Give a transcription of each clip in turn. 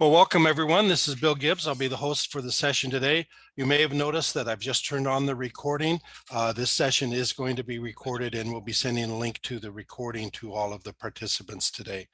Well, welcome everyone. This is Bill Gibbs. I'll be the host for the session today. You may have noticed that I've just turned on the recording. This session is going to be recorded, and we'll be sending a link to the recording to all of the participants today.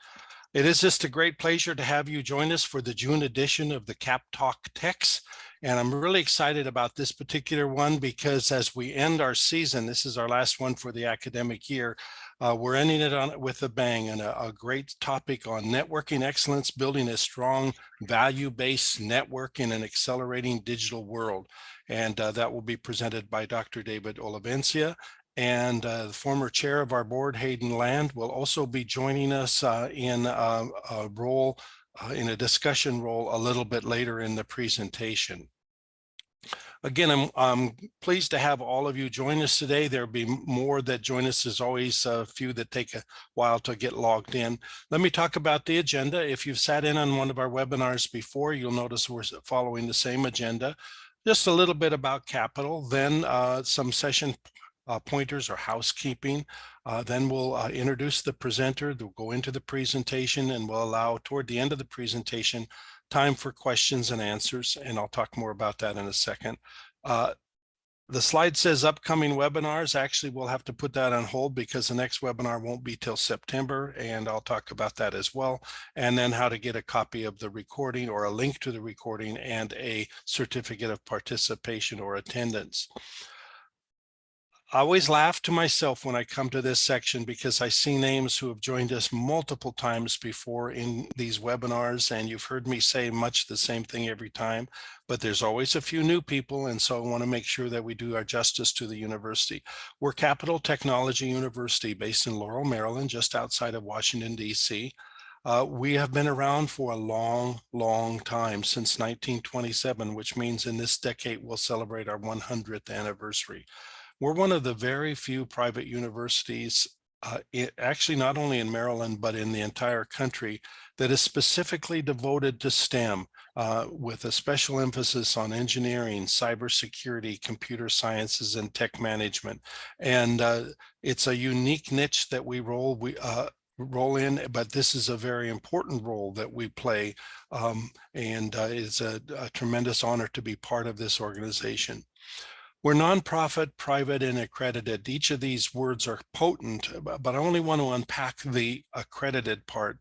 It is just a great pleasure to have you join us for the June edition of the Cap Talk Techs. And I'm really excited about this particular one because as we end our season, this is our last one for the academic year. We're ending it with a bang, and a great topic on networking excellence, building a strong value-based network in an accelerating digital world. And that will be presented by Dr. David Olivencia. And the former chair of our board, Hayden Land, will also be joining us in a role, in a discussion role a little bit later in the presentation. Again, I'm pleased to have all of you join us today. There'll be more that join us. There's always a few that take a while to get logged in. Let me talk about the agenda. If you've sat in on one of our webinars before, you'll notice we're following the same agenda. Just a little bit about capital, then some session pointers or housekeeping. Then we'll introduce the presenter. They'll go into the presentation, and we'll allow toward the end of the presentation time for questions and answers, and I'll talk more about that in a second. The slide says upcoming webinars. Actually, we'll have to put that on hold because the next webinar won't be till September, and I'll talk about that as well. And then how to get a copy of the recording or a link to the recording and a certificate of participation or attendance. I always laugh to myself when I come to this section because I see names who have joined us multiple times before in these webinars, and you've heard me say much the same thing every time, but there's always a few new people, and so I want to make sure that we do our justice to the university. We're Capital Technology University based in Laurel, Maryland, just outside of Washington, D.C. We have been around for a long, long time, since 1927, which means in this decade we'll celebrate our 100th anniversary. We're one of the very few private universities, actually not only in Maryland, but in the entire country, that is specifically devoted to STEM, with a special emphasis on engineering, cybersecurity, computer sciences, and tech management. And it's a unique niche that we roll in, but this is a very important role that we play, and it's a tremendous honor to be part of this organization. We're nonprofit, private, and accredited. Each of these words are potent, but I only want to unpack the accredited part.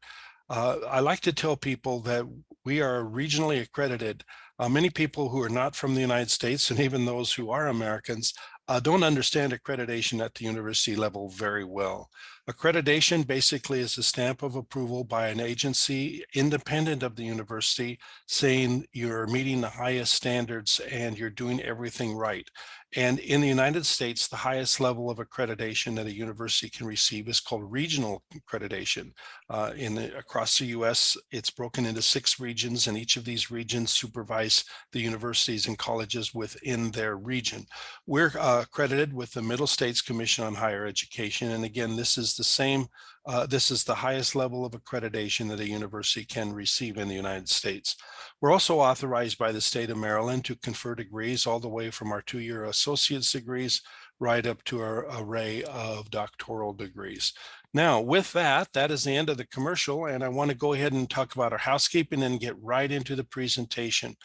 I like to tell people that we are regionally accredited. Many people who are not from the United States, and even those who are Americans, don't understand accreditation at the university level very well. Accreditation basically is a stamp of approval by an agency independent of the university saying you're meeting the highest standards and you're doing everything right. And in the United States, the highest level of accreditation that a university can receive is called regional accreditation. Across the US, it's broken into 6 regions, and each of these regions supervise the universities and colleges within their region. We're accredited with the Middle States Commission on Higher Education. And again, this is the same, this is the highest level of accreditation that a university can receive in the United States. We're also authorized by the state of Maryland to confer degrees all the way from our 2-year associate's degrees right up to our array of doctoral degrees. Now, with that, that is the end of the commercial, and I want to go ahead and talk about our housekeeping and get right into the presentation.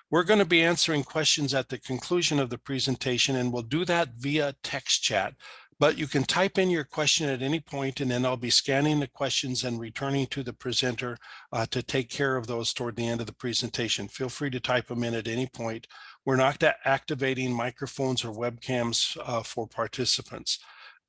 We're going to be answering questions at the conclusion of the presentation, and we'll do that via text chat. But you can type in your question at any point, and then I'll be scanning the questions and returning to the presenter to take care of those toward the end of the presentation. Feel free to type them in at any point. We're not activating microphones or webcams for participants.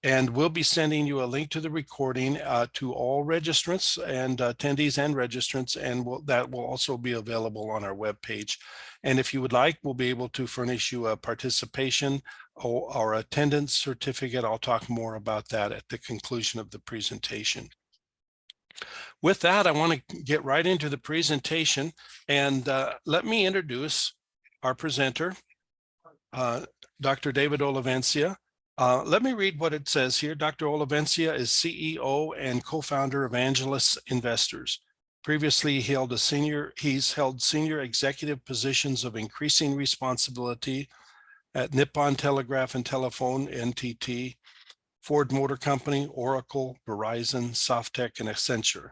And we'll be sending you a link to the recording to all registrants and attendees and registrants, and that will also be available on our webpage. And if you would like, we'll be able to furnish you a participation or attendance certificate. I'll talk more about that at the conclusion of the presentation. With that, I want to get right into the presentation, and let me introduce our presenter, Dr. David Olivencia. Let me read what it says here. Dr. Olivencia is CEO and co-founder of Angelus Investors. Previously, he's held senior executive positions of increasing responsibility at Nippon Telegraph and Telephone, NTT, Ford Motor Company, Oracle, Verizon, Softtek, and Accenture.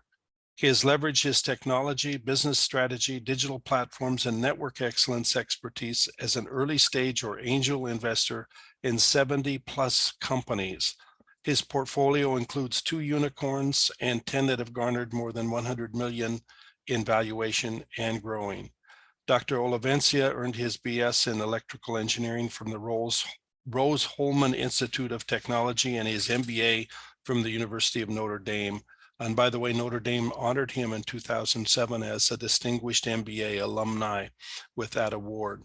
He has leveraged his technology, business strategy, digital platforms, and network excellence expertise as an early stage or angel investor in 70+ companies. His portfolio includes 2 unicorns and 10 that have garnered more than 100 million in valuation and growing. Dr. Olivencia earned his BS in electrical engineering from the Rose-Hulman Institute of Technology and his MBA from the University of Notre Dame. And by the way, Notre Dame honored him in 2007 as a distinguished MBA alumni with that award.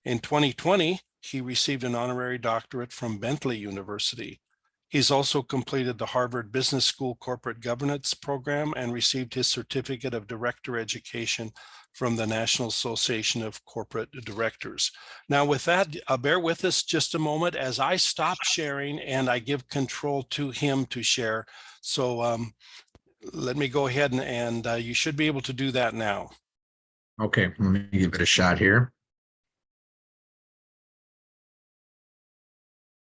In 2020, he received an honorary doctorate from Bentley University. He's also completed the Harvard Business School Corporate Governance Program and received his certificate of director education from the National Association of Corporate Directors. Now with that, bear with us just a moment as I stop sharing and I give control to him to share. So let me go ahead and you should be able to do that now. Okay, let me give it a shot here.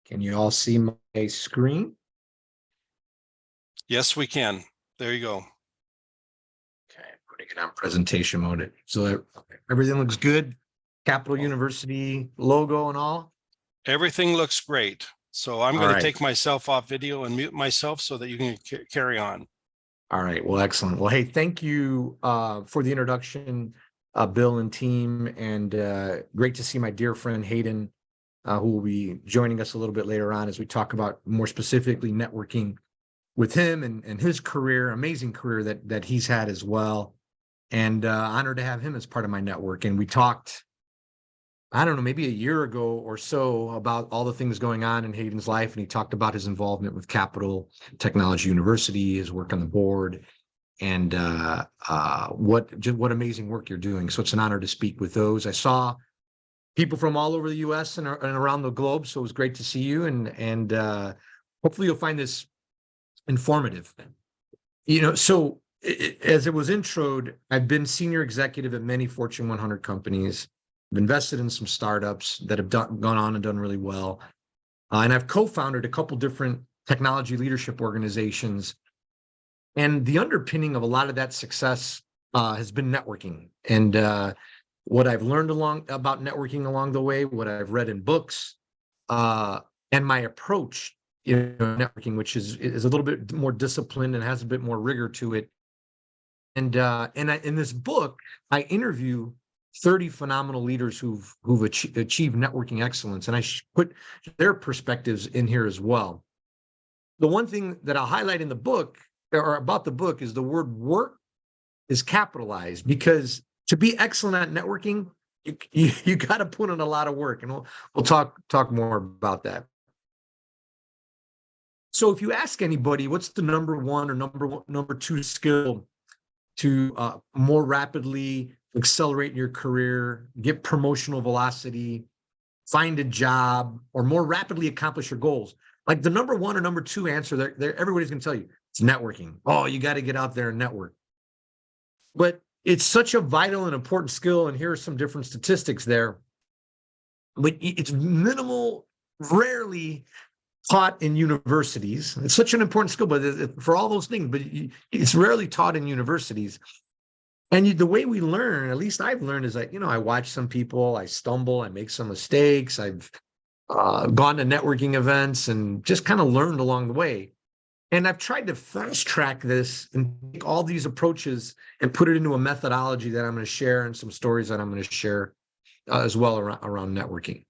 Can you all see my screen? Yes, we can. There you go. Okay, putting it on presentation mode. So everything looks good. Capital University logo and all. Everything looks great. So I'm going to take myself off video and mute myself so that you can carry on. All right. Well, excellent. Well, hey, thank you for the introduction, Bill and team, and great to see my dear friend Hayden, who will be joining us a little bit later on as we talk about more specifically networking with him and his career, amazing career that he's had as well. And honored to have him as part of my network. And we talked, I don't know, maybe a year ago or so about all the things going on in Hayden's life. And he talked about his involvement with Capital Technology University, his work on the board, and what amazing work you're doing. So it's an honor to speak with those. I saw people from all over the US and around the globe. So it was great to see you. And hopefully you'll find this informative. So as it was introed, I've been senior executive at many Fortune 100 companies. I've invested in some startups that have gone on and done really well. And I've co-founded a couple different technology leadership organizations. And the underpinning of a lot of that success has been networking. And what I've learned about networking along the way, what I've read in books, and my approach, networking, which is a little bit more disciplined and has a bit more rigor to it. And in this book, I interview 30 phenomenal leaders who've achieved networking excellence, and I put their perspectives in here as well. The one thing that I'll highlight in the book or about the book is the word work is capitalized, because to be excellent at networking, you got to put in a lot of work, and we'll talk more about that. So if you ask anybody, what's the number one or number two skill to more rapidly accelerate your career, get promotional velocity, find a job, or more rapidly accomplish your goals? Like the number one or number two answer, everybody's going to tell you it's networking. Oh, you got to get out there and network. But it's such a vital and important skill. And here are some different statistics there. But it's minimal, rarely taught in universities. It's such an important skill, but for all those things, but it's rarely taught in universities. And the way we learn, at least I've learned, is that, I watch some people, I stumble, I make some mistakes. I've gone to networking events and just kind of learned along the way. And I've tried to fast track this and take all these approaches and put it into a methodology that I'm going to share and some stories that I'm going to share as well around networking.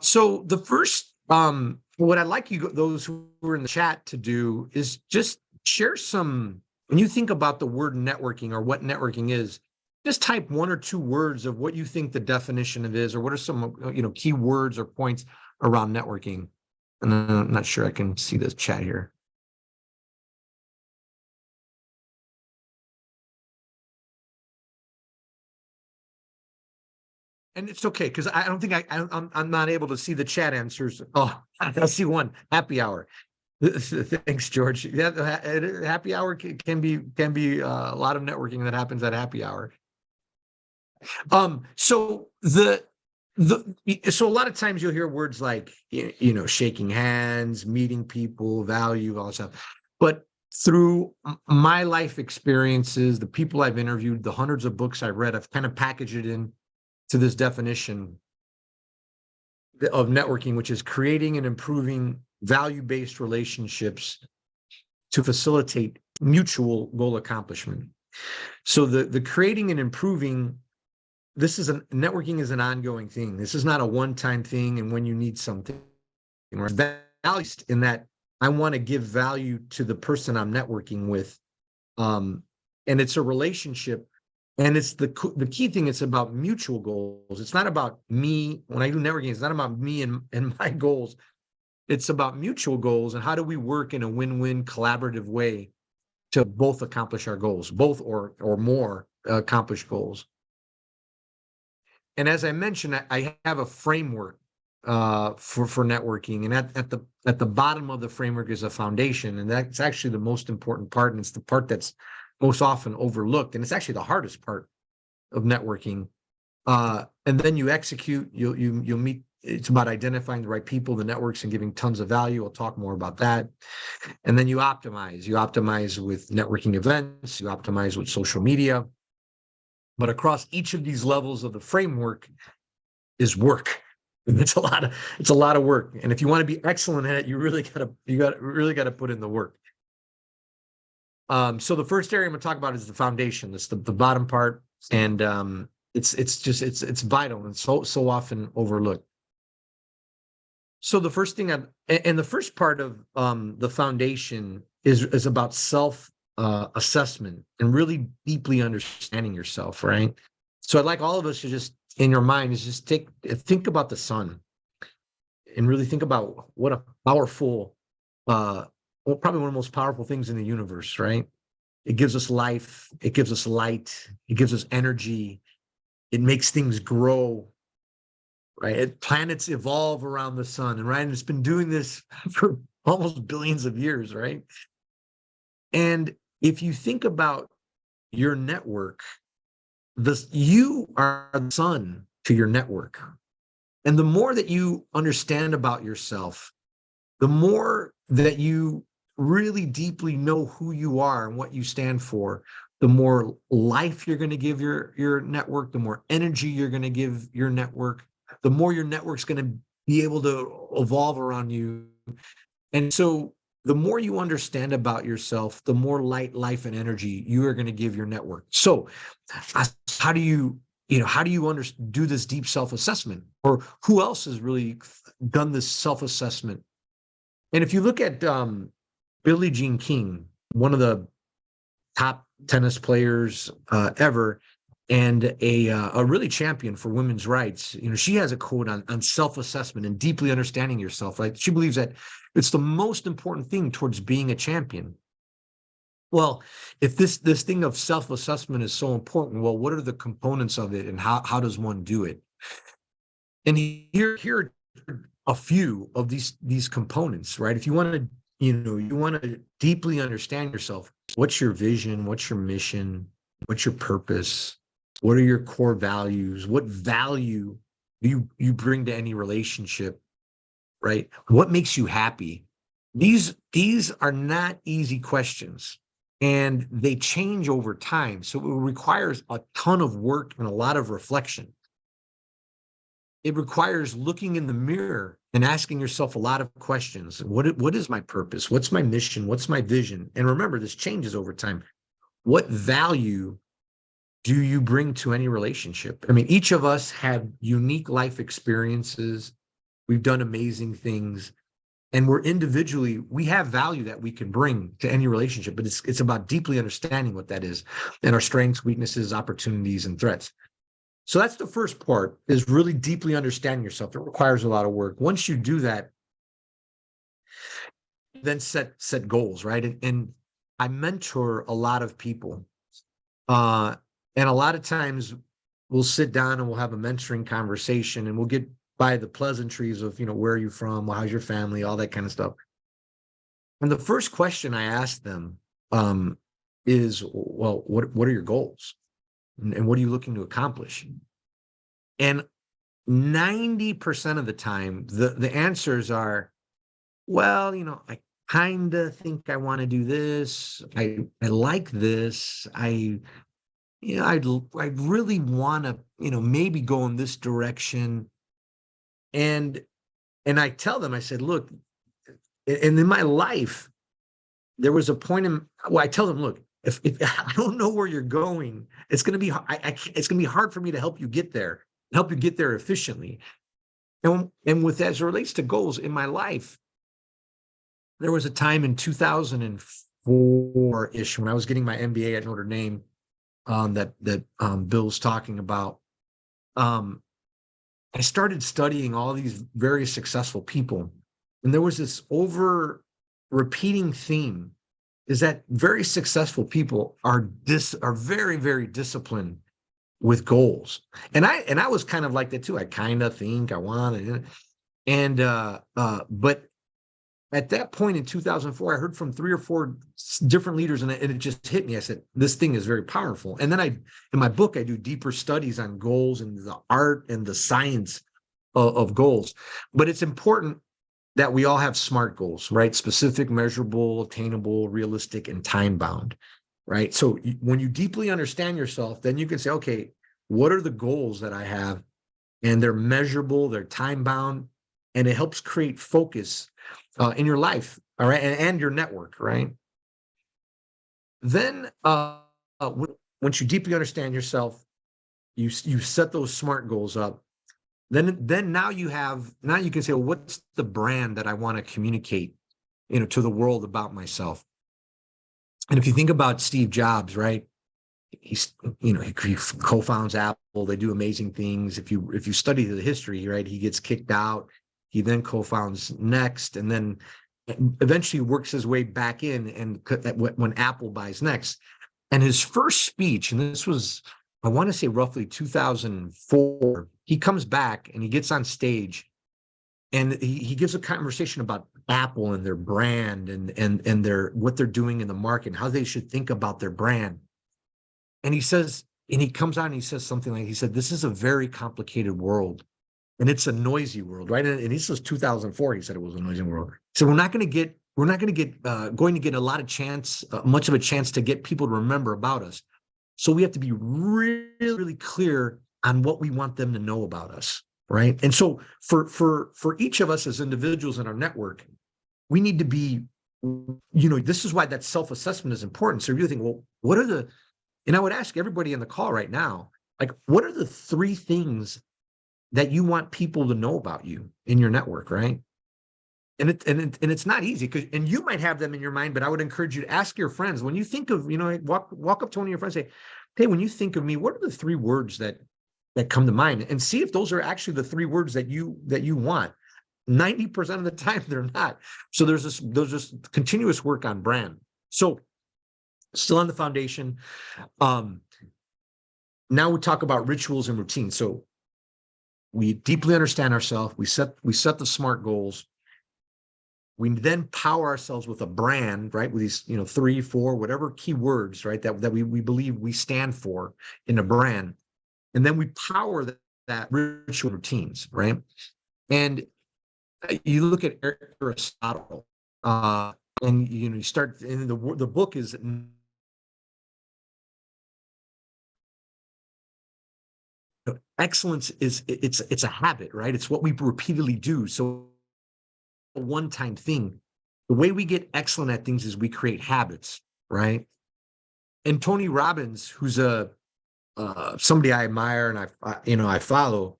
So the first, what I'd like those who are in the chat to do is just share some, when you think about the word networking or what networking is, just type one or two words of what you think the definition of is, or what are some, key words or points around networking. And I'm not sure I can see this chat here. And it's okay, because I don't think I'm not able to see the chat answers. Oh, I see one. Happy hour. Thanks, George. Yeah, happy hour can be a lot of networking that happens at happy hour. So so a lot of times you'll hear words like shaking hands, meeting people, value, all that stuff. But through my life experiences, the people I've interviewed, the hundreds of books I've read, I've kind of packaged it in to this definition of networking, which is creating and improving value-based relationships to facilitate mutual goal accomplishment. So the creating and improving, networking is an ongoing thing. This is not a one-time thing and when you need something. Or values in that I want to give value to the person I'm networking with. And it's a relationship. And it's the key thing, it's about mutual goals. It's not about me. When I do networking, it's not about me and my goals. It's about mutual goals and how do we work in a win-win collaborative way to both accomplish our goals, both or more accomplish goals. And as I mentioned, I have a framework for networking, and at the bottom of the framework is a foundation, and that's actually the most important part, and it's the part that's most often overlooked, and it's actually the hardest part of networking. And then you execute. You'll meet. It's about identifying the right people, the networks, and giving tons of value. I'll talk more about that. And then you optimize. You optimize with networking events. You optimize with social media. But across each of these levels of the framework is work. And it's a lot of work. And if you want to be excellent at it, you really gotta put in the work. So the first area I'm going to talk about is the foundation. That's the bottom part, and it's vital and so often overlooked. So the first thing and the first part of the foundation is about self assessment and really deeply understanding yourself, right? So I'd like all of us to just, in your mind, is just think about the sun and really think about what a powerful, probably one of the most powerful things in the universe, right? It gives us life, it gives us light, it gives us energy, it makes things grow, right? Planets evolve around the sun, and right, and it's been doing this for almost billions of years, right? And if you think about your network, you are the sun to your network. And the more that you understand about yourself, the more that you really deeply know who you are and what you stand for, the more life you're going to give your network, the more energy you're going to give your network, the more your network's going to be able to evolve around you. And so the more you understand about yourself, the more light, life, and energy you are going to give your network. So how do you do this deep self-assessment? Or who else has really done this self-assessment? And if you look at Billie Jean King, one of the top tennis players ever, and a really champion for women's rights, she has a quote on self-assessment and deeply understanding yourself, right? She believes that it's the most important thing towards being a champion. Well, if this thing of self-assessment is so important, well, what are the components of it, and how does one do it? And here are a few of these components, right? If you want to, you want to deeply understand yourself, what's your vision? What's your mission? What's your purpose? What are your core values? What value do you bring to any relationship, right? What makes you happy? These are not easy questions, and they change over time. So it requires a ton of work and a lot of reflection. It requires looking in the mirror and asking yourself a lot of questions. What is my purpose? What's my mission? What's my vision? And remember, this changes over time. What value do you bring to any relationship? I mean, each of us have unique life experiences. We've done amazing things, and we have value that we can bring to any relationship, but it's about deeply understanding what that is and our strengths, weaknesses, opportunities, and threats. So that's the first part, is really deeply understanding yourself. It requires a lot of work. Once you do that, then set goals, right? And I mentor a lot of people. And a lot of times we'll sit down and we'll have a mentoring conversation, and we'll get by the pleasantries of, where are you from? Well, how's your family? All that kind of stuff. And the first question I ask them is, well, what are your goals? And what are you looking to accomplish? And 90% of the time, the answers are, well, kind of think I want to do this. I like this. I'd really want to, maybe go in this direction. And I tell them, I said, look, and in my life, there was a point I tell them, look, if I don't know where you're going, it's going to be, it's going to be hard for me to help you get there, efficiently. And with as it relates to goals in my life, there was a time in 2004-ish when I was getting my MBA at Notre Dame, that Bill's talking about. I started studying all these very successful people, and there was this repeating theme, is that very successful people are very, very disciplined with goals. And I was kind of like that too. I kind of think I want to, but at that point in 2004, I heard from 3 or 4 different leaders, and it just hit me. I said, this thing is very powerful. And then in my book, I do deeper studies on goals and the art and the science of goals. But it's important that we all have SMART goals, right? Specific, measurable, attainable, realistic, and time-bound, right? So when you deeply understand yourself, then you can say, okay, what are the goals that I have? And they're measurable, they're time-bound, and it helps create focus in your life, all right, and your network, right? Then once you deeply understand yourself, you set those SMART goals up. Then now you can say, well, what's the brand that I want to communicate, to the world about myself? And if you think about Steve Jobs, right? He co-founds Apple. They do amazing things. If you study the history, right, he gets kicked out. He then co-founds Next, and then eventually works his way back in, and when Apple buys Next. And his first speech, and this was, I want to say roughly 2004, he comes back and he gets on stage, and he gives a conversation about Apple and their brand and what they're doing in the market and how they should think about their brand. And he comes on and he says something like, he said, this is a very complicated world. And it's a noisy world, right? And he says 2004, he said it was a noisy world. So we're not going to get a lot of chance, much of a chance to get people to remember about us. So we have to be really, really clear on what we want them to know about us, right? And so for each of us as individuals in our network, we need to be, this is why that self-assessment is important. So you really think, well, and I would ask everybody in the call right now, like, what are the 3 things that you want people to know about you in your network, right? And it's not easy, and you might have them in your mind, but I would encourage you to ask your friends. When you think of, walk up to one of your friends and say, hey, when you think of me, what are the 3 words that come to mind? And see if those are actually the 3 words that you want. 90% of the time they're not. So there's this continuous work on brand. So still on the foundation. Now we talk about rituals and routines. So we deeply understand ourselves. We set the SMART goals. We then power ourselves with a brand, right? With these, 3, 4, whatever keywords, right? That we believe we stand for in a brand. And then we power that ritual routines, right? And you look at Aristotle, and you start, and the book is excellence it's a habit, right? It's what we repeatedly do. So a one-time thing. The way we get excellent at things is we create habits, right? And Tony Robbins, who's somebody I admire and I follow,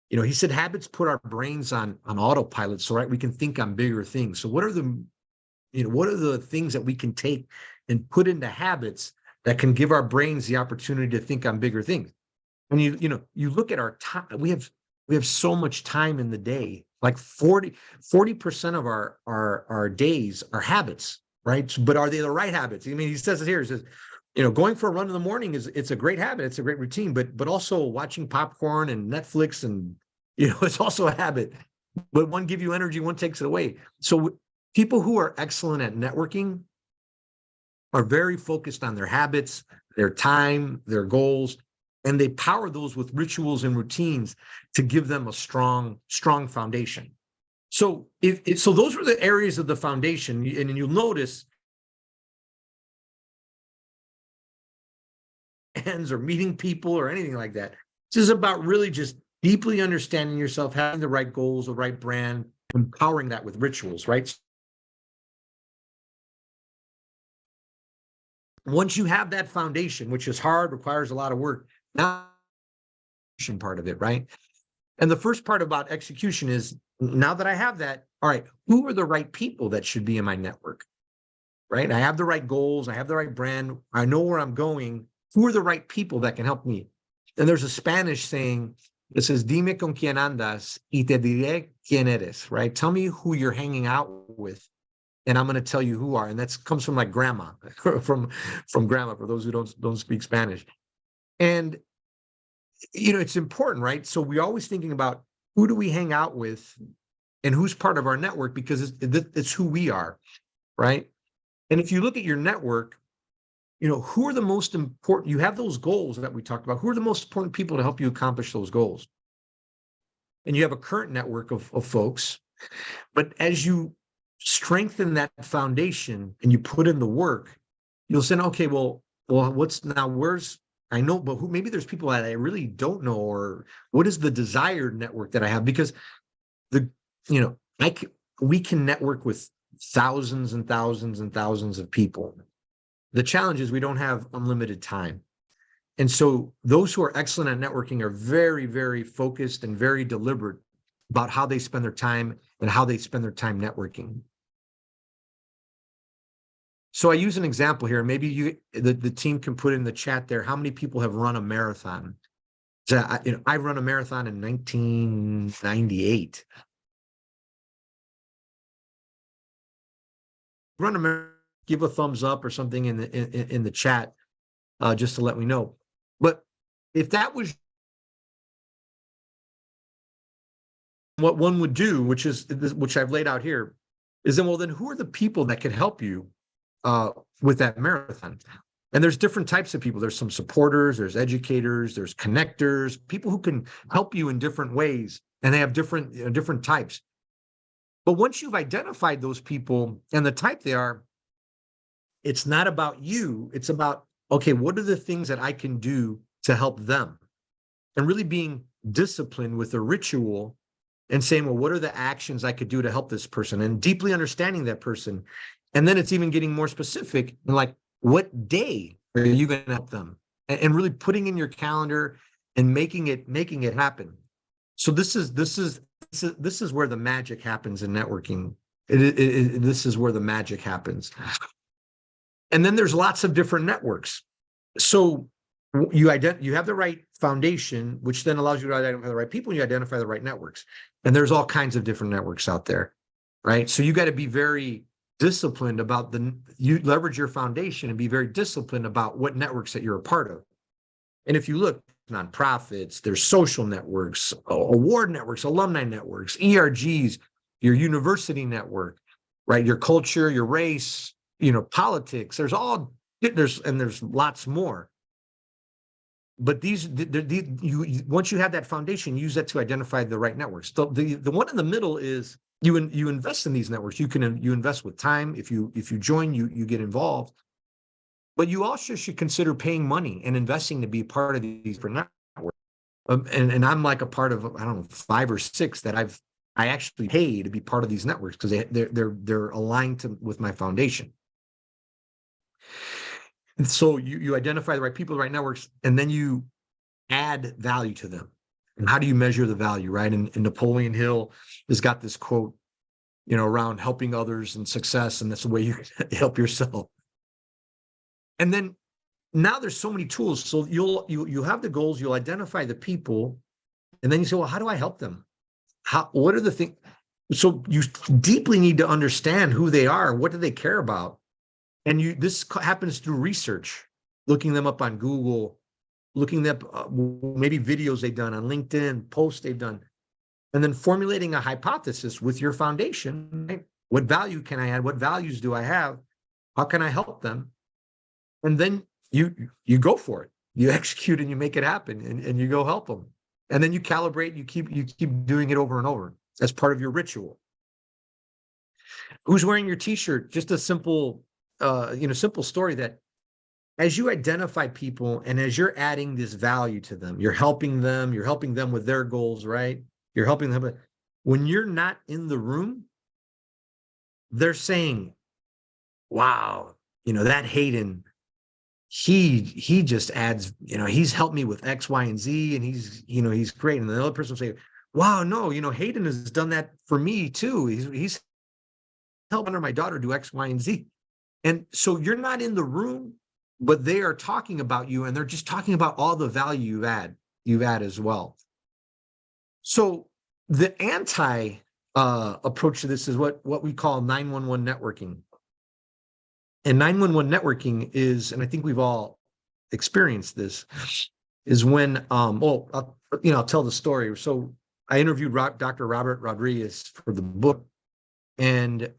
he said habits put our brains on autopilot, so right we can think on bigger things. So what are the things that we can take and put into habits that can give our brains the opportunity to think on bigger things? And you look at our time, we have so much time in the day, like 40% of our days are habits, right? But are they the right habits? I mean, he says it here, he says, going for a run in the morning it's a great habit, it's a great routine, but also watching popcorn and Netflix and, it's also a habit, but one gives you energy, one takes it away. So people who are excellent at networking are very focused on their habits, their time, their goals, and they power those with rituals and routines to give them a strong foundation. So so those were the areas of the foundation, and you'll notice ends or meeting people or anything like that. This is about really just deeply understanding yourself, having the right goals, the right brand, empowering that with rituals, right? Once you have that foundation, which is hard, requires a lot of work, now part of it, right? And the first part about execution is, now that I have that, all right, who are the right people that should be in my network, right? I have the right goals, I have the right brand, I know where I'm going. Who are the right people that can help me? And there's a Spanish saying that says, dime con quién andas y te diré quién eres, right? Tell me who you're hanging out with, and I'm going to tell you who are. And that comes from my grandma, from grandma, for those who don't speak Spanish. And it's important, right? So we're always thinking about, who do we hang out with and who's part of our network, because it's who we are, right? And if you look at your network, who are the most important? You have those goals that we talked about. Who are the most important people to help you accomplish those goals? And you have a current network of folks. But as you strengthen that foundation and you put in the work, you'll say, okay, well, I know, but maybe there's people that I really don't know, or what is the desired network that I have? Because we can network with thousands and thousands and thousands of people. The challenge is we don't have unlimited time. And so those who are excellent at networking are very, very focused and very deliberate about how they spend their time and how they spend their time networking. So I use an example here. Maybe the team can put in the chat there, how many people have run a marathon? So I run a marathon in 1998. Run a marathon, give a thumbs up or something in the chat, just to let me know. But if that was what one would do, which I've laid out here, is then who are the people that can help you with that marathon? And there's different types of people. There's some supporters, there's educators, there's connectors, people who can help you in different ways, and they have different types. But once you've identified those people and the type they are, it's not about you. It's about, okay, what are the things that I can do to help them? And really being disciplined with a ritual and saying, well, what are the actions I could do to help this person? And deeply understanding that person. And then it's even getting more specific, and like, what day are you going to help them? And really putting in your calendar and making it happen. So this is where the magic happens in networking. This is where the magic happens. And then there's lots of different networks. So you have the right foundation, which then allows you to identify the right people, and you identify the right networks. And there's all kinds of different networks out there, right? So you got to be very disciplined about you leverage your foundation and be very disciplined about what networks that you're a part of. And if you look, nonprofits, there's social networks, award networks, alumni networks, ERGs, your university network, right? Your culture, your race, politics. There's lots more. But once you have that foundation, use that to identify the right networks. The one in the middle is you invest in these networks. You invest with time. If you join, you get involved. But you also should consider paying money and investing to be part of these networks. And I'm like a part of, I don't know, 5 or 6 that I actually pay to be part of these networks, because they're aligned with my foundation. And so you identify the right people, the right networks, and then you add value to them. And how do you measure the value, right? And Napoleon Hill has got this quote, around helping others and success, and that's the way you help yourself. And then now there's so many tools. So you have the goals, you'll identify the people, and then you say, well, how do I help them? What are the things? So you deeply need to understand who they are, what do they care about? And this happens through research, looking them up on Google, looking up maybe videos they've done on LinkedIn, posts they've done, and then formulating a hypothesis with your foundation. Right? What value can I add? What values do I have? How can I help them? And then you go for it. You execute and you make it happen, and you go help them. And then you calibrate. You keep doing it over and over as part of your ritual. Who's wearing your t-shirt? Just a simple, simple story that as you identify people and as you're adding this value to them, you're helping them with their goals, right? You're helping them. When you're not in the room, they're saying, wow, that Hayden, he just adds, he's helped me with X, Y, and Z, and he's great. And the other person will say, wow, no, Hayden has done that for me too. He's helped under my daughter do X, Y, and Z. And so you're not in the room, but they are talking about you, and they're just talking about all the value you've add as well. So the anti approach to this is what we call 911 networking. And 911 networking is, and I think we've all experienced this, is when, I'll tell the story. So I interviewed Dr. Robert Rodriguez for the book, and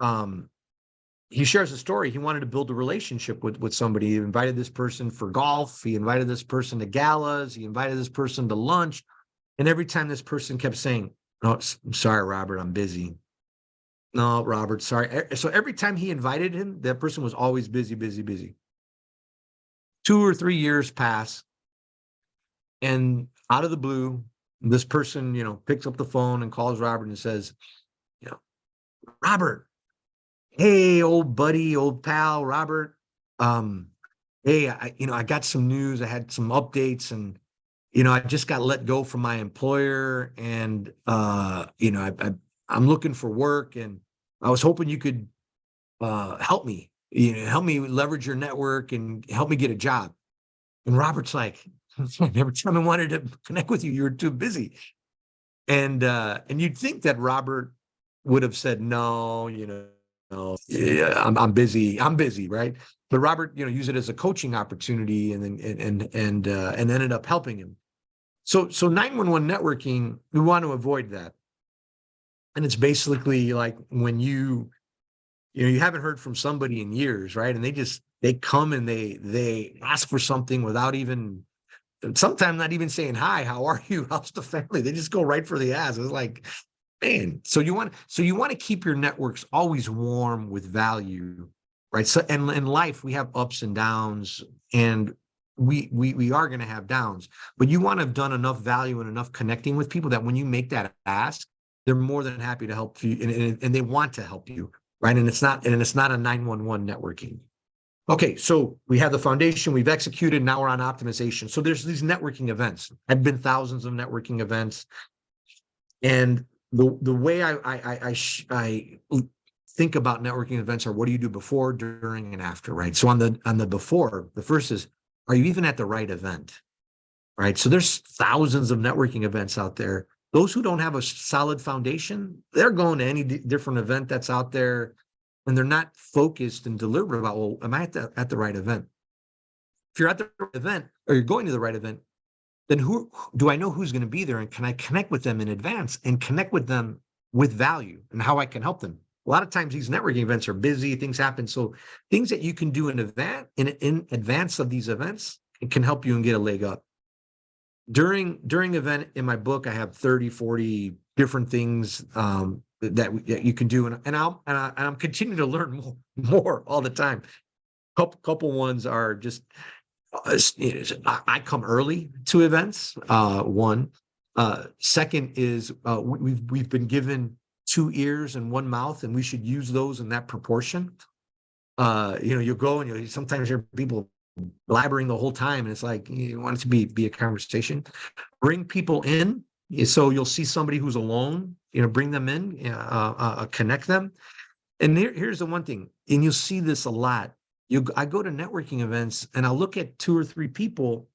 he shares a story. He wanted to build a relationship with somebody. He invited this person for golf. He invited this person to galas. He invited this person to lunch. And every time this person kept saying, "No, I'm sorry, Robert, I'm busy. No, Robert, sorry." So every time he invited him, that person was always busy, busy, busy. 2 or 3 years pass, and out of the blue, this person, picks up the phone and calls Robert and says, "Robert, hey, old buddy, old pal, Robert. Hey, I got some news. I had some updates, and I just got let go from my employer, and I'm looking for work, and I was hoping you could help me. Help me leverage your network and help me get a job." And Robert's like, "Every time I wanted to connect with you, you were too busy." And you'd think that Robert would have said, "No, no, yeah, I'm busy. I'm busy," right? But Robert, used it as a coaching opportunity, and then and ended up helping him. So 911 networking, we want to avoid that. And it's basically like when you haven't heard from somebody in years, right? And they come and they ask for something without even, sometimes not even saying, "Hi, how are you? How's the family?" They just go right for the ass. It's like, man, so you want to keep your networks always warm with value, right? So, and in life, we have ups and downs, and we are going to have downs, but you want to have done enough value and enough connecting with people that when you make that ask, they're more than happy to help you, and they want to help you, right? And it's not a 911 networking. Okay, so we have the foundation, we've executed, now we're on optimization. So there's these networking events. I've been thousands of networking events, and the way I think about networking events are, what do you do before, during, and after, right? So on the before, the first is, are you even at the right event, right? So there's thousands of networking events out there. Those who don't have a solid foundation, they're going to any different event that's out there, and they're not focused and deliberate about, well, am I at the right event? If you're at the right event, or you're going to the right event, then who do I know who's going to be there, and can I connect with them in advance and connect with them with value and how I can help them? A lot of times these networking events are busy, things happen. So things that you can do in advance of these events, it can help you and get a leg up. During event, in my book, I have 30, 40 different things that you can do. And I'm continuing to learn more all the time. Couple ones are just, I come early to events. One. Second is we've been given 2 ears and 1 mouth, and we should use those in that proportion. You'll go and sometimes hear people blabbering the whole time, and it's like, you want it to be a conversation. Bring people in. So you'll see somebody who's alone, bring them in, connect them. And here's the one thing, and you'll see this a lot. I go to networking events, and I'll look at 2 or 3 people,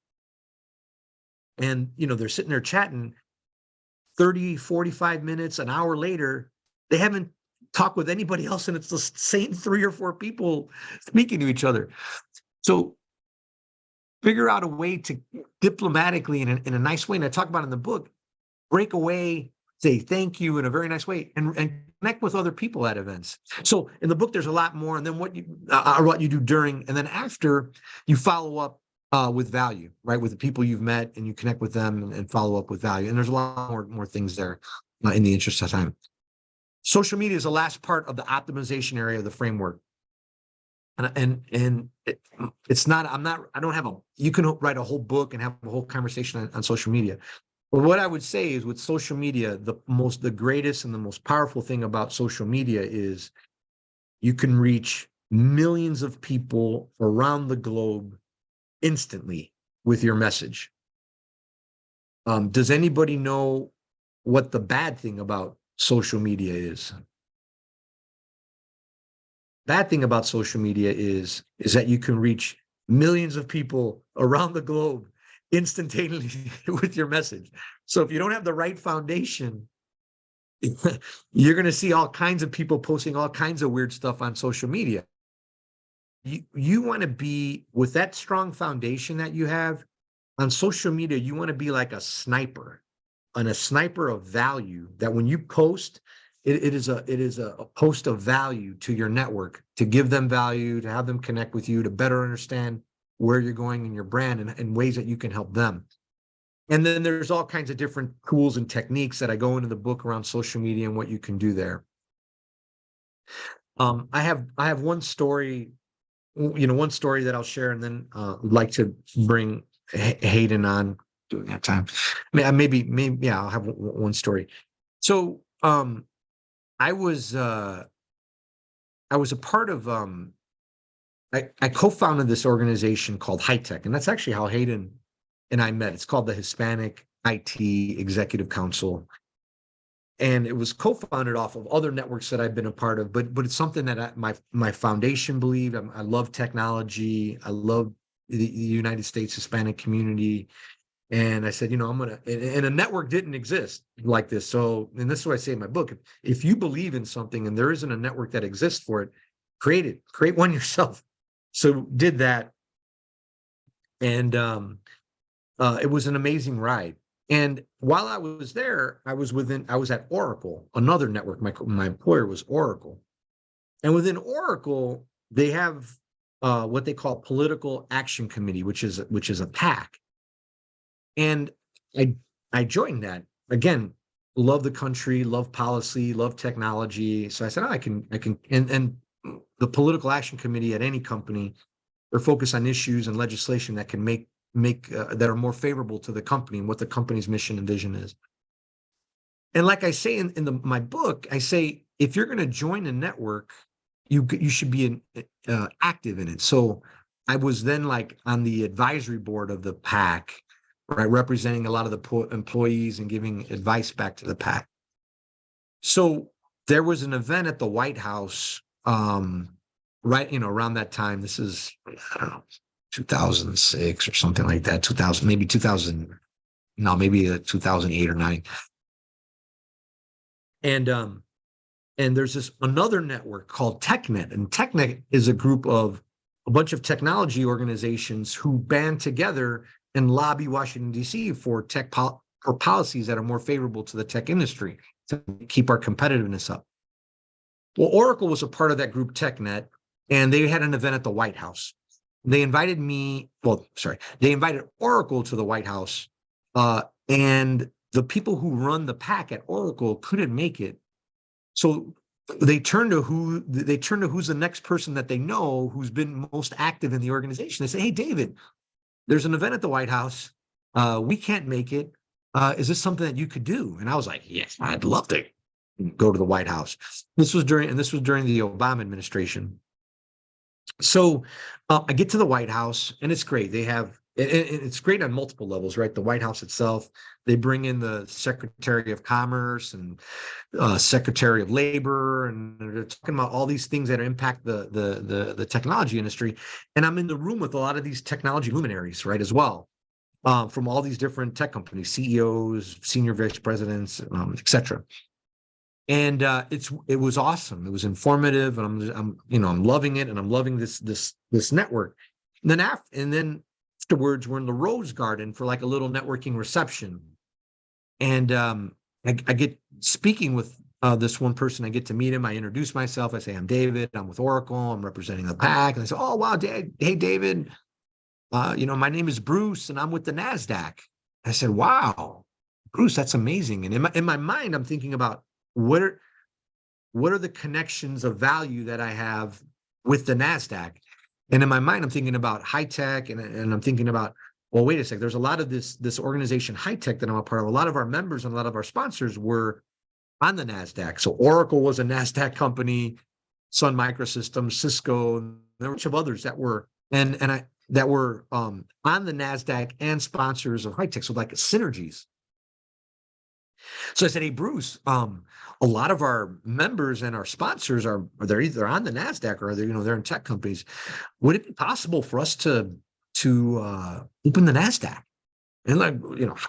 and they're sitting there chatting 30, 45 minutes, an hour later, they haven't talked with anybody else, and it's the same 3 or 4 people speaking to each other. So figure out a way to diplomatically, in a nice way, and I talk about it in the book, break away, say thank you in a very nice way, and connect with other people at events. So in the book, there's a lot more, and then what you do during, and then after, you follow up with value, right? With the people you've met, and you connect with them and follow up with value. And there's a lot more things there in the interest of time. social media is the last part of the optimization area of the framework. And it's not, I don't have you can write a whole book and have a whole conversation on social media. But what I would say is with social media, the greatest and the most powerful thing about social media is you can reach millions of people around the globe instantly with your message. Does anybody know what the bad thing about social media is? Bad thing about social media is that you can reach millions of people around the globe instantaneously with your message. So if you don't have the right foundation, you're going to see all kinds of people posting all kinds of weird stuff on social media. You want to be with that strong foundation that you have on social media. You want to be like a sniper, and a sniper of value, that when you post, it is a post of value to your network, to give them value, to have them connect with you, to better understand where you're going in your brand and ways that you can help them. And then there's all kinds of different tools and techniques that I go into the book around social media and what you can do there. I have one story, one story that I'll share, and then would like to bring Hayden on during that time. Maybe, yeah, I'll have one story. So I was a part of I co-founded this organization called High Tech, and that's actually how Hayden and I met. It's called the Hispanic IT Executive Council, and it was co-founded off of other networks that I've been a part of. But it's something that my foundation believed. I love technology. I love the United States Hispanic community. And I said, I'm going to, and a network didn't exist like this. So, and this is what I say in my book, if you believe in something and there isn't a network that exists for it, create one yourself. So did that. And it was an amazing ride. And while I was there, I was at Oracle, another network. My employer was Oracle. And within Oracle, they have what they call Political Action Committee, which is a PAC. And I joined that. Again, love the country, love policy, love technology. So I said, I can, and the Political Action Committee at any company, they're focused on issues and legislation that can make that are more favorable to the company and what the company's mission and vision is. And like I say in my book, I say, if you're going to join a network, you should be active in it. So I was then like on the advisory board of the PAC, right, representing a lot of the employees and giving advice back to the PAC. So there was an event at the White House, right, around that time. This is, I don't know, 2006 or something like that. 2000, maybe 2000, no, maybe 2008 or 9. And there's this another network called TechNet, and TechNet is a group of a bunch of technology organizations who band together and lobby Washington, D.C. for for policies that are more favorable to the tech industry to keep our competitiveness up. Well, Oracle was a part of that group, TechNet, and they had an event at the White House. They invited they invited Oracle to the White House, and the people who run the PAC at Oracle couldn't make it. So they turned to who's the next person that they know who's been most active in the organization. They say, hey, David, there's an event at the White House. We can't make it. Is this something that you could do? And I was like, yes, I'd love to go to the White House. This was during the Obama administration. So I get to the White House, and it's great. They have, it's great on multiple levels, right? The White House itself, they bring in the Secretary of Commerce and Secretary of Labor, and they're talking about all these things that impact the technology industry. And I'm in the room with a lot of these technology luminaries, right, as well, from all these different tech companies, CEOs, senior vice presidents, et cetera. And it was awesome. It was informative, and I'm loving it, and I'm loving this network. And then afterwards, we're in the Rose Garden for like a little networking reception, and I get speaking with this one person. I get to meet him. I introduce myself. I say, I'm David. I'm with Oracle. I'm representing the PAC. And I say, oh wow, hey David, my name is Bruce, and I'm with the NASDAQ. I said, wow, Bruce, that's amazing. And in my mind, I'm thinking about what are the connections of value that I have with the NASDAQ? And in my mind, I'm thinking about high tech, and I'm thinking about, well, wait a sec, there's a lot of this organization, high tech, that I'm a part of. A lot of our members and a lot of our sponsors were on the NASDAQ. So Oracle was a NASDAQ company, Sun Microsystems, Cisco, and there were a bunch of others that were on the NASDAQ and sponsors of high tech. So like synergies. So I said, hey, Bruce, a lot of our members and our sponsors they're either on the NASDAQ or they're in tech companies. Would it be possible for us to open the NASDAQ? And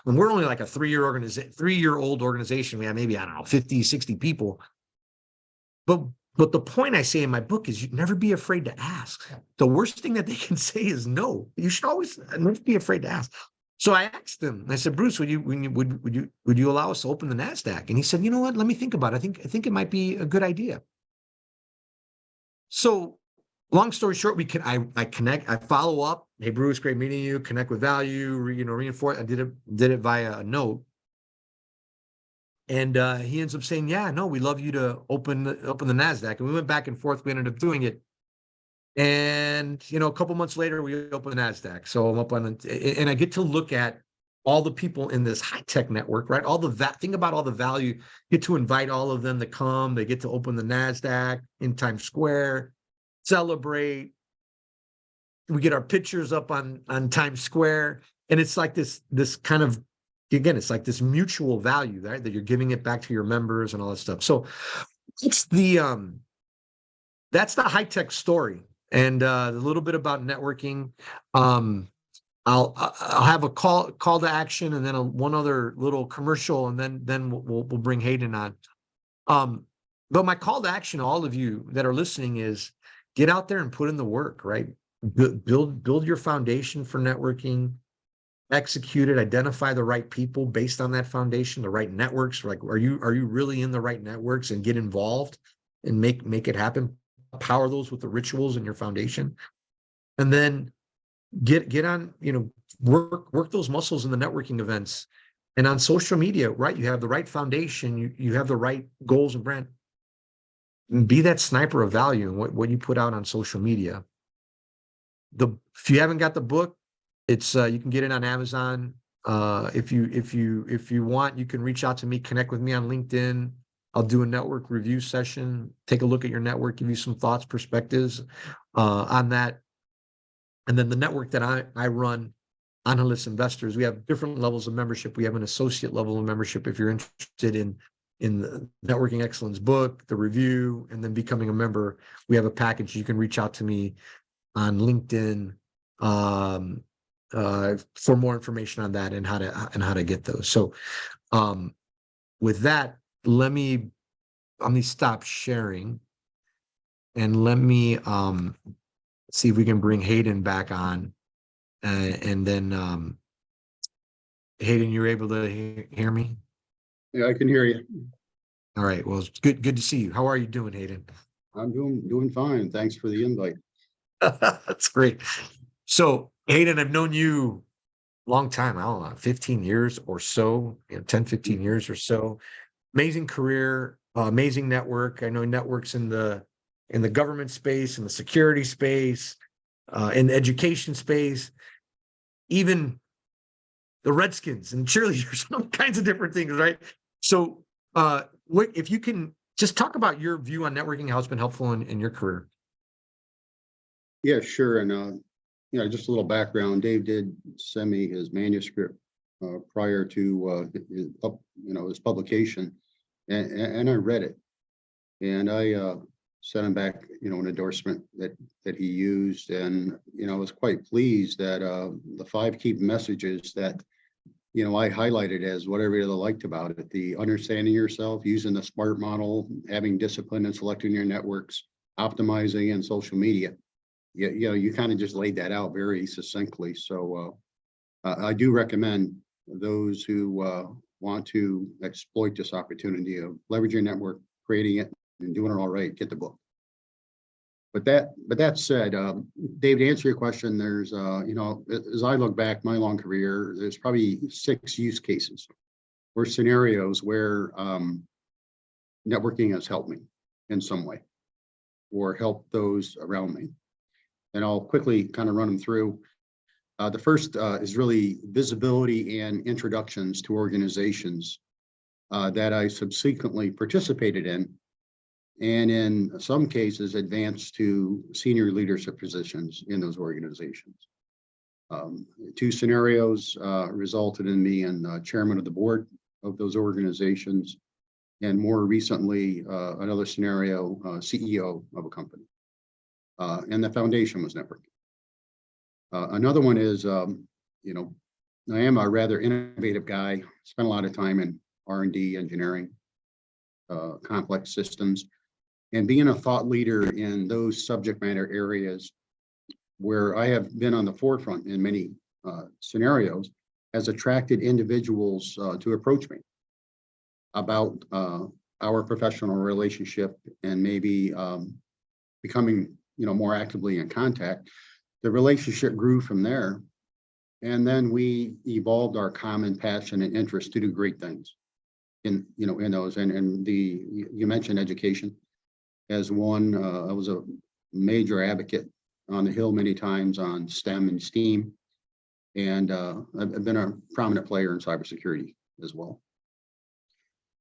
when we're only like a 3-year-old organization, we have maybe, I don't know, 50, 60 people. But the point I say in my book is, you never be afraid to ask. The worst thing that they can say is no. You should always never be afraid to ask. So I asked him, I said, Bruce, would you allow us to open the NASDAQ? And he said, you know what, let me think about it. I think it might be a good idea. So long story short, I connect, I follow up. Hey, Bruce, great meeting you. Connect with value, reinforce. I did it via a note. And he ends up saying, yeah, no, we'd love you to open the NASDAQ. And we went back and forth. We ended up doing it. And, a couple months later, we opened the NASDAQ. So I'm up on, and I get to look at all the people in this high tech network, right? Think about all the value. Get to invite all of them to come. They get to open the NASDAQ in Times Square, celebrate. We get our pictures up on Times Square. And it's like this kind of, again, it's like this mutual value, right? That you're giving it back to your members and all that stuff. So it's that's the high tech story. And a little bit about networking. I'll have a call to action, and then one other little commercial, and then we'll bring Hayden on. But my call to action to all of you that are listening is, get out there and put in the work, right? Build your foundation for networking, execute it, identify the right people based on that foundation, the right networks. Like, are you really in the right networks, and get involved and make it happen. Power those with the rituals in your foundation, and then get on, work those muscles in the networking events and on social media, right? You have the right foundation, you have the right goals and brand. Be that sniper of value in what you put out on social media. If you haven't got the book, it's you can get it on Amazon. If you want, you can reach out to me, connect with me on LinkedIn. I'll do a network review session, take a look at your network, give you some thoughts, perspectives on that. And then the network that I run, Analyst Investors, we have different levels of membership. We have an associate level of membership if you're interested in the Networking Excellence book, the review, and then becoming a member. We have a package. You can reach out to me on LinkedIn for more information on that and how to get those. So with that, let me stop sharing, and let me see if we can bring Hayden back on, and then Hayden, you're able to hear me? Yeah, I can hear you. All right. Well, it's good to see you. How are you doing, Hayden? I'm doing fine. Thanks for the invite. That's great. So, Hayden, I've known you a long time. I don't know, 15 years or so, 10, 15 years or so. Amazing career, amazing network. I know networks in the government space, in the security space, in the education space, even the Redskins and cheerleaders, all kinds of different things, right? So if you can just talk about your view on networking, how it's been helpful in your career. Yeah, sure. And just a little background. Dave did send me his manuscript prior to his publication, and I read it, and I sent him back an endorsement that he used, and I was quite pleased that the 5 key messages that I highlighted as what I really liked about it: the understanding yourself, using the SMART model, having discipline and selecting your networks, optimizing, and social media. You kind of just laid that out very succinctly. So I do recommend those who want to exploit this opportunity of leveraging your network, creating it, and doing it all right, get the book. But that said, Dave, to answer your question, there's as I look back my long career, there's probably 6 use cases or scenarios where networking has helped me. in some way or help those around me. And I'll quickly kind of run them through. The first is really visibility and introductions to organizations that I subsequently participated in, and in some cases advanced to senior leadership positions in those organizations. Two scenarios resulted in me and chairman of the board of those organizations, and more recently, another scenario, CEO of a company. And the foundation was networking. Another one is, you know, I am a rather innovative guy, spent a lot of time in R&D, engineering, complex systems, and being a thought leader in those subject matter areas where I have been on the forefront in many scenarios has attracted individuals to approach me about our professional relationship and maybe becoming, you know, more actively in contact. The relationship grew from there, and then we evolved our common passion and interest to do great things in, you know, in those. And you mentioned education as one. I was a major advocate on the Hill many times on STEM and STEAM, and I've been a prominent player in cybersecurity as well.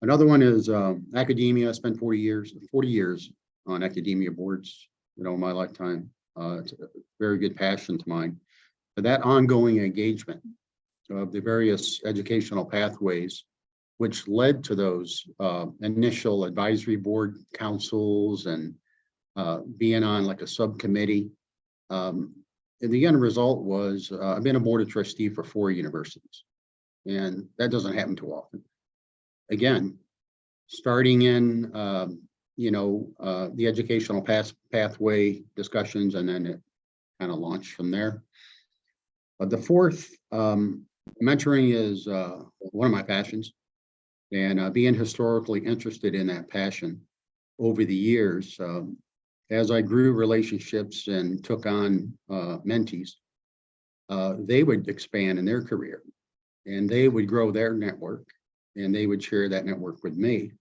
Another one is academia. I spent 40 years on academia boards, you know, in my lifetime. It's a very good passion to mine. But that ongoing engagement of the various educational pathways, which led to those initial advisory board councils and being on like a subcommittee. And the end result was I've been a board of trustee for 4 universities, and that doesn't happen too often. Again, starting in the educational pathway discussions, and then it kind of launched from there. The fourth, mentoring is one of my passions, and being historically interested in that passion over the years, as I grew relationships and took on mentees, they would expand in their career, and they would grow their network, and they would share that network with me.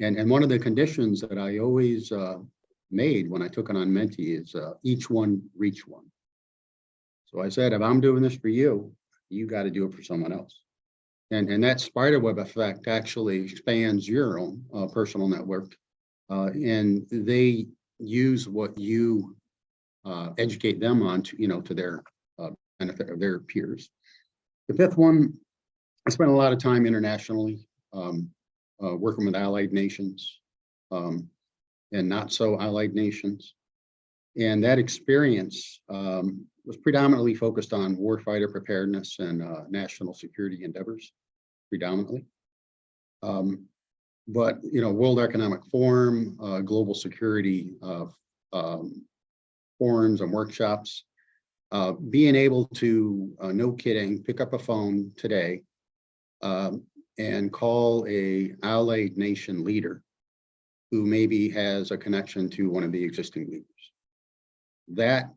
And one of the conditions that I always made when I took on mentee is each one reach one. So I said, if I'm doing this for you, you got to do it for someone else. And that spiderweb effect actually expands your own personal network, and they use what you educate them on to, you know, to their benefit of their peers. The fifth one, I spent a lot of time internationally, working with allied nations and not so allied nations. And that experience was predominantly focused on warfighter preparedness and national security endeavors, predominantly. But, you know, World Economic Forum, global security forums and workshops, being able to, no kidding, pick up a phone today and call a allied nation leader who maybe has a connection to one of the existing leaders. That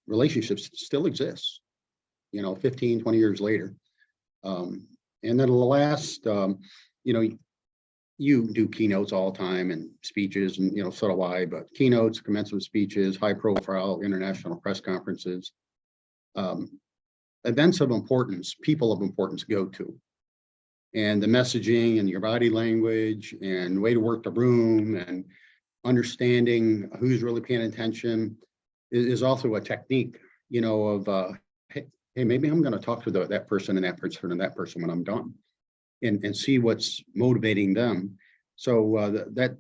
relationship still exists, you know, 15, 20 years later. And then the last, you know, you do keynotes all the time and speeches, and, you know, so do I, but keynotes, commencement speeches, high profile international press conferences, events of importance, people of importance go to. And the messaging and your body language and way to work the room and understanding who's really paying attention is also a technique, you know, of, hey, maybe I'm going to talk to that person and that person and that person when I'm done, and see what's motivating them. So that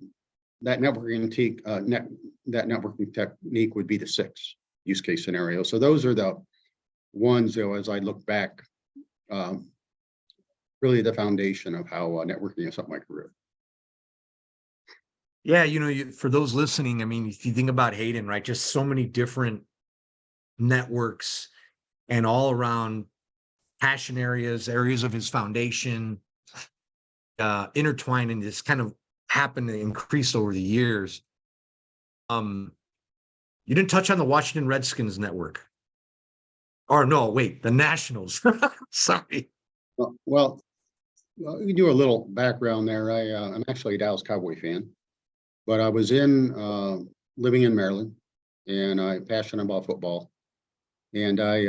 networking technique would be the 6 use case scenario. So those are the ones, though, as I look back, really the foundation of how networking has helped my career. Yeah, you know, for those listening, I mean, if you think about Hayden, right, just so many different networks and all around passion areas of his foundation, intertwined, and this kind of happened to increase over the years. You didn't touch on the Washington Redskins network. Or no, wait, the Nationals. Sorry. Well, we do a little background there. I'm actually a Dallas Cowboy fan. But I was living in Maryland, and I'm passionate about football. And I,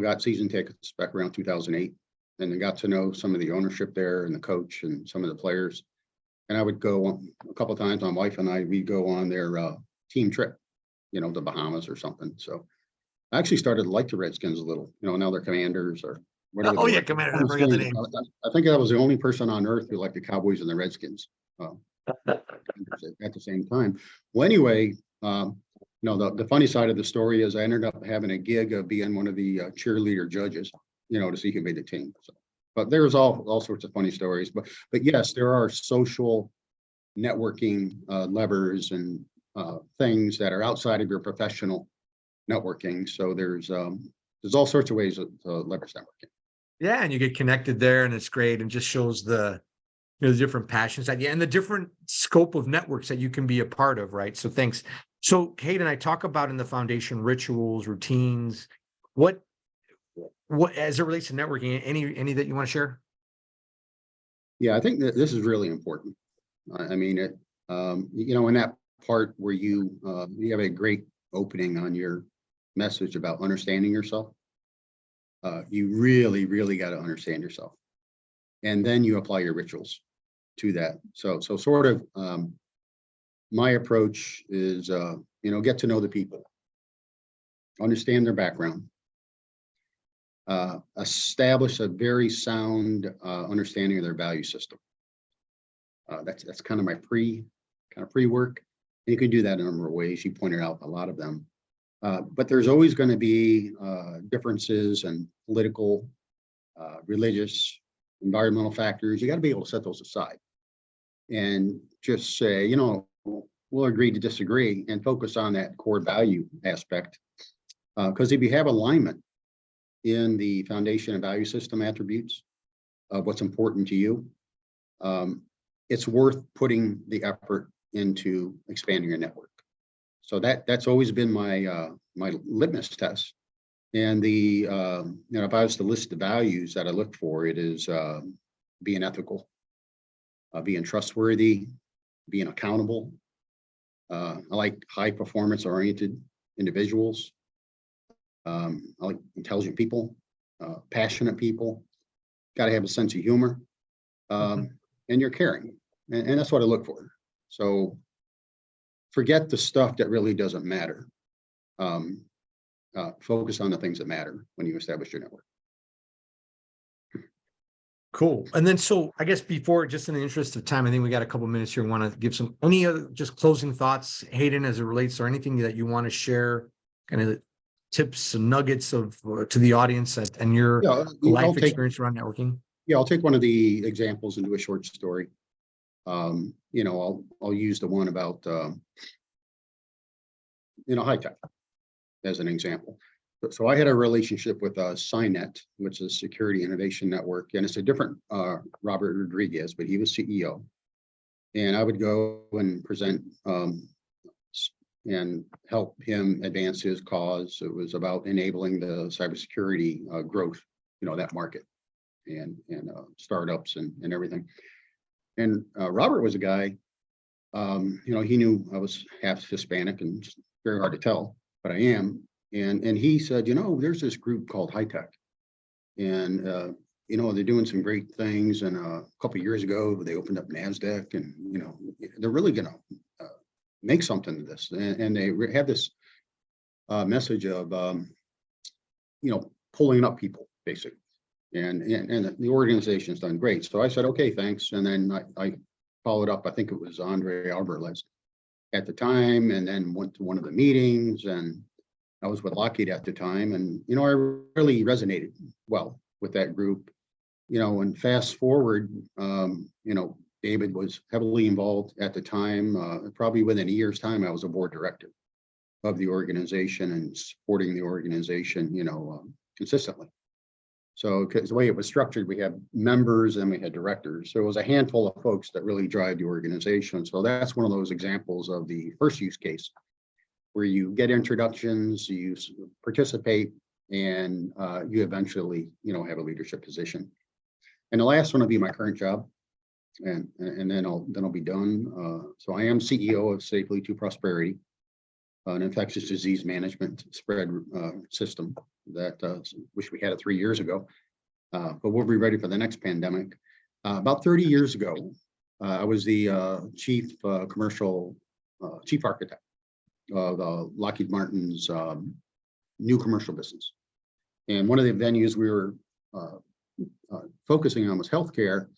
got season tickets back around 2008, and I got to know some of the ownership there and the coach and some of the players. And I would go a couple of times. My wife and we'd go on their team trip, the Bahamas or something. So I actually started to like the Redskins a little. Now they're Commanders or whatever. Oh yeah, Commander. I forgot the name. I think I was the only person on earth who liked the Cowboys and the Redskins at the same time. Well, anyway, the funny side of the story is I ended up having a gig of being one of the cheerleader judges, to see who made the team. So, but there's all sorts of funny stories. But yes, there are social networking levers and things that are outside of your professional networking. So there's all sorts of ways of leverage networking. Yeah, and you get connected there, and it's great, and just shows the the different passions that and the different scope of networks that you can be a part of, right? So thanks. So Hayden, I talk about in the foundation rituals, routines. What as it relates to networking, any that you want to share? Yeah, I think that this is really important. I mean, in that part where you have a great opening on your message about understanding yourself, you really, really got to understand yourself, and then you apply your rituals to that. So sort of my approach is, get to know the people, understand their background, establish a very sound understanding of their value system. That's kind of my pre-work. And you can do that in a number of ways. You pointed out a lot of them. But there's always going to be differences in political, religious, environmental factors. You got to be able to set those aside and just say, we'll agree to disagree and focus on that core value aspect. Because if you have alignment in the foundation and value system attributes of what's important to you, it's worth putting the effort into expanding your network. So that's always been my litmus test. And if I was to list the values that I look for, it is being ethical, being trustworthy, being accountable. I like high performance oriented individuals. I like intelligent people, passionate people. Got to have a sense of humor, and you're caring, and that's what I look for. So forget the stuff that really doesn't matter. Focus on the things that matter when you establish your network. Cool. And then, so I guess before, just in the interest of time, I think we got a couple minutes here. Want to give any other just closing thoughts, Hayden, as it relates, or anything that you want to share, kind of tips and nuggets of to the audience and your life experience around networking? Yeah, I'll take one of the examples and do a short story. I'll use the one about high tech as an example. So I had a relationship with Signet, which is a security innovation network, and it's a different Robert Rodriguez, but he was CEO. And I would go and present and help him advance his cause. It was about enabling the cybersecurity growth, that market and startups and everything. And Robert was a guy, he knew I was half Hispanic, and it's very hard to tell, but I am. And he said, there's this group called High Tech, and they're doing some great things. And a couple of years ago, they opened up NASDAQ, and they're really going to make something of this. And they have this message of pulling up people, basically. And the organization's done great. So I said, okay, thanks. And then I followed up. I think it was Andre Alvarez at the time, and then went to one of the meetings, and I was with Lockheed at the time, and I really resonated well with that group. And fast forward, David was heavily involved at the time. Probably within a year's time, I was a board director of the organization and supporting the organization, consistently. So because the way it was structured, we had members and we had directors. So it was a handful of folks that really drive the organization. So that's one of those examples of the first use case, where you get introductions, you participate, and you eventually, have a leadership position. And the last one will be my current job. and then I'll be done. So I am CEO of Safely to Prosperity, an infectious disease management spread system that wish we had it 3 years ago, but we'll be ready for the next pandemic. About 30 years ago, I was the chief chief architect of Lockheed Martin's new commercial business. And one of the venues we were focusing on was healthcare.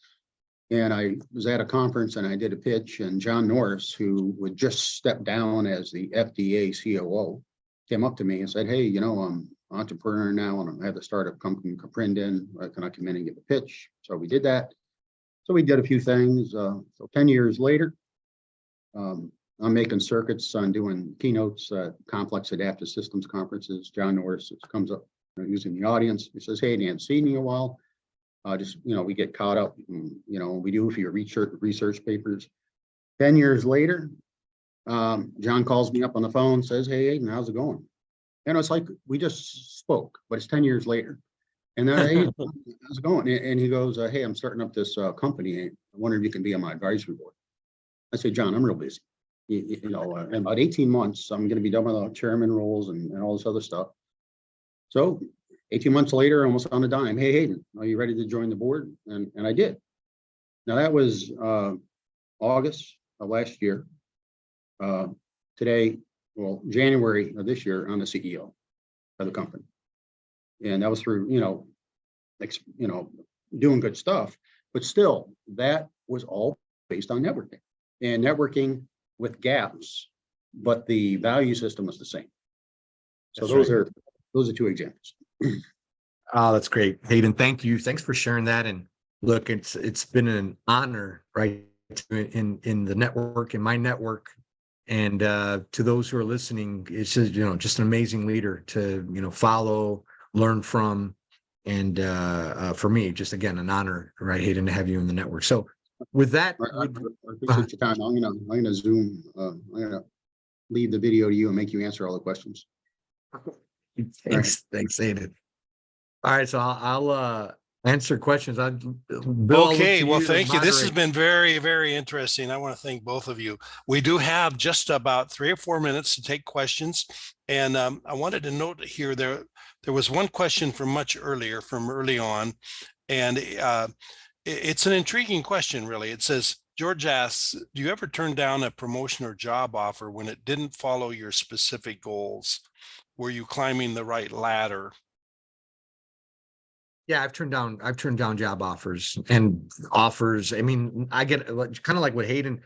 And I was at a conference and I did a pitch, and John Norris, who would just step down as the FDA COO, came up to me and said, "Hey, I'm an entrepreneur now and I have the startup company in Caprinden. Can I come in and give a pitch?" So we did that. So we did a few things. So 10 years later, I'm making circuits on doing keynotes at complex adaptive systems conferences. John Norris comes up using the audience. He says, "Hey, Dan, seen you in a while. We get caught up, we do for your research papers." 10 years later, John calls me up on the phone, says, "Hey, Aiden, how's it going?" And it's like, we just spoke, but it's 10 years later. And then, "Hey, how's it going?" And he goes, "Hey, I'm starting up this company. I wonder if you can be on my advisory board." I say, "John, I'm real busy. In about 18 months, I'm going to be done with the chairman roles and all this other stuff." So 18 months later, almost on a dime, "Hey, Hayden, are you ready to join the board?" And I did. Now that was August of last year. Today, January of this year, I'm the CEO of the company. And that was through, doing good stuff, but still that was all based on networking and networking with gaps, but the value system was the same. So those are two examples. Oh, that's great, Hayden. Thank you. Thanks for sharing that. And look, it's been an honor, right, in the network, in my network, and to those who are listening, it's just an amazing leader to follow, learn from, and for me, just again, an honor, right, Hayden, to have you in the network. So with that, I appreciate your time. I'm gonna Zoom. I'm gonna leave the video to you and make you answer all the questions. Thanks, Hayden. All right, so I'll answer questions. Bill, Okay, well, thank you. This has moderate. been very, very interesting. I want to thank both of you. We do have just about 3 or 4 minutes to take questions. And I wanted to note here, there was one question from early on. And it's an intriguing question, really. It says, George asks, "Do you ever turn down a promotion or job offer when it didn't follow your specific goals? Were you climbing the right ladder?" Yeah, I've turned down job offers and offers. I mean, I get kind of like what Hayden,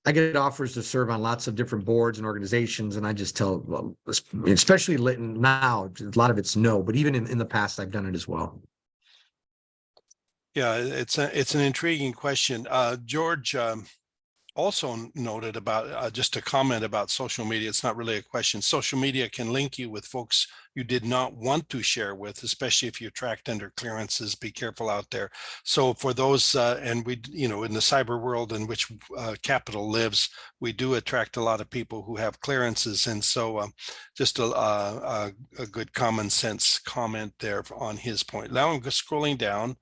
I get offers to serve on lots of different boards and organizations. And I just tell, especially now, a lot of it's no, but even in the past, I've done it as well. Yeah, it's an intriguing question. George also noted about just a comment about social media. It's not really a question. Social media can link you with folks you did not want to share with, especially if you attract under clearances. Be careful out there. So for those, and we, in the cyber world in which Capital lives, we do attract a lot of people who have clearances. And so just a good common sense comment there on his point. Now I'm just scrolling down.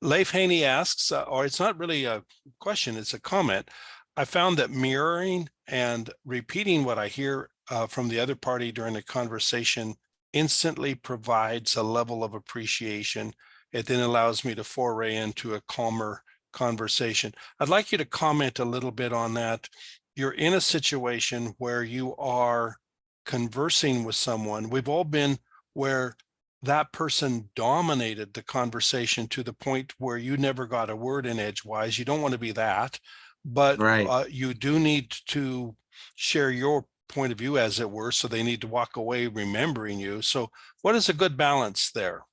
Leif Haney asks, or it's not really a question, it's a comment. "I found that mirroring and repeating what I hear from the other party during the conversation instantly provides a level of appreciation. It then allows me to foray into a calmer conversation." I'd like you to comment a little bit on that. You're in a situation where you are conversing with someone. We've all been where that person dominated the conversation to the point where you never got a word in edgewise. You don't want to be that, but Right. you do need to share your point of view, as it were, so they need to walk away remembering you. So what is a good balance there?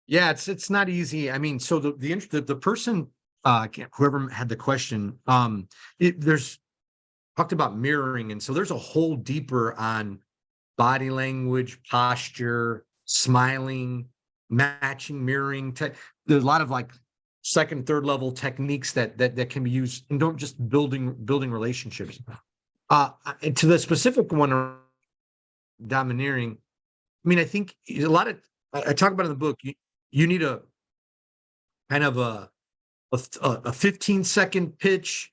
Yeah, it's not easy. I mean, so the person, whoever had the question, there's talked about mirroring, and so there's a whole deeper on body language, posture, smiling, matching, mirroring. There's a lot of like second, third level techniques that can be used, and don't just building relationships. And to the specific one, domineering. I mean, I think a lot of I talk about in the book. You need a kind of a a 15-second pitch,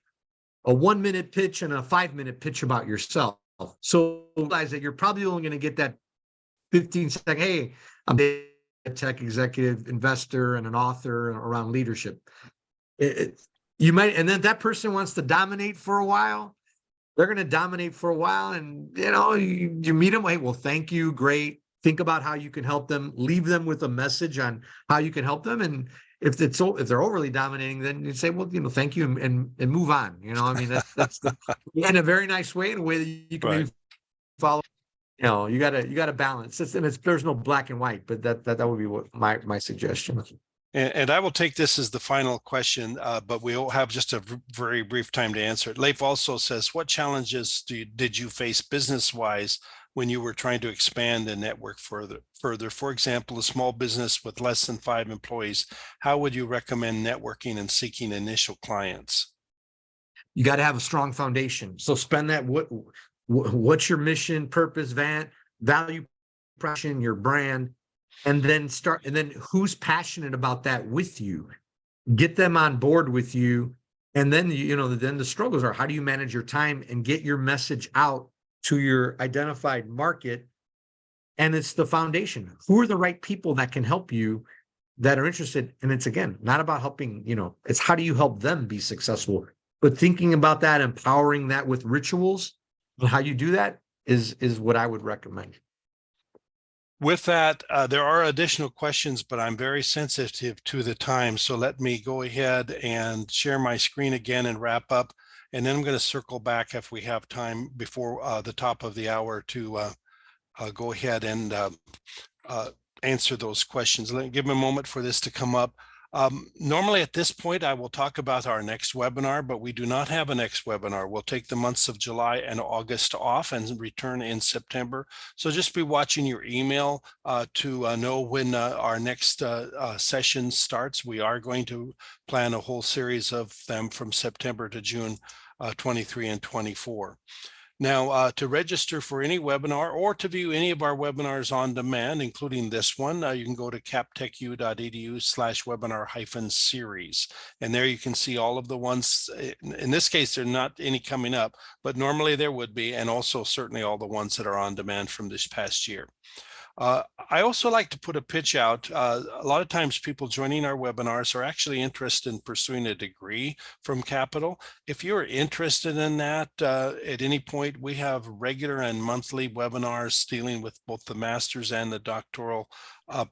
a 1-minute pitch, and a 5-minute pitch about yourself. So realize that you're probably only going to get that 15-second, hey, I'm a tech executive, investor, and an author around leadership. You might, and then that person wants to dominate for a while. They're going to dominate for a while, and you meet them. Hey, well, thank you, great. Think about how you can help them. Leave them with a message on how you can help them. And if they're overly dominating, then you say, well, thank you, and move on. I mean, that's in a very nice way, in a way that you can maybe follow. You gotta balance. There's no black and white, but that would be what my suggestion. And I will take this as the final question, but we'll have just a very brief time to answer it. Leif also says, what challenges did you face business-wise when you were trying to expand the network further? For example, a small business with less than 5 employees, how would you recommend networking and seeking initial clients? You got to have a strong foundation. So spend that. What's your mission, purpose, value, impression, your brand, and then who's passionate about that with you? Get them on board with you. And then, then the struggles are, how do you manage your time and get your message out to your identified market? And it's the foundation. Who are the right people that can help you, that are interested? And it's, again, not about helping, it's how do you help them be successful? But thinking about that, empowering that with rituals, and how you do that is what I would recommend. With that, there are additional questions, but I'm very sensitive to the time. So let me go ahead and share my screen again and wrap up. And then I'm going to circle back if we have time before the top of the hour to go ahead and answer those questions. Let me give me a moment for this to come up. Normally at this point, I will talk about our next webinar, but we do not have a next webinar. We'll take the months of July and August off and return in September. So just be watching your email to know when our next session starts. We are going to plan a whole series of them from September to June 23 and 24. Now, to register for any webinar or to view any of our webinars on demand, including this one, you can go to captechu.edu/webinar-series. And there you can see all of the ones. In this case, there are not any coming up, but normally there would be, and also certainly all the ones that are on demand from this past year. I also like to put a pitch out. A lot of times people joining our webinars are actually interested in pursuing a degree from Capital. If you're interested in that, at any point, we have regular and monthly webinars dealing with both the master's and the doctoral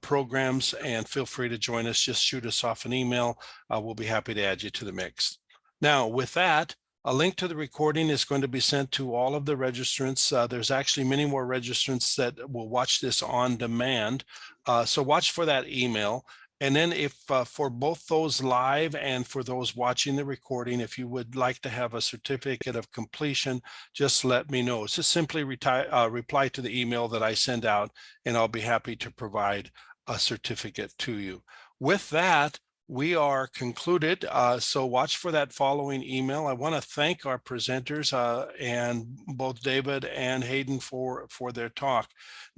programs, and feel free to join us. Just shoot us off an email. We'll be happy to add you to the mix. Now, with that, a link to the recording is going to be sent to all of the registrants. There's actually many more registrants that will watch this on demand. So watch for that email. And then if for both those live and for those watching the recording, if you would like to have a certificate of completion, just let me know. Just simply reply to the email that I send out, and I'll be happy to provide a certificate to you. With that, we are concluded, so watch for that following email. I want to thank our presenters and both David and Hayden for their talk. Now,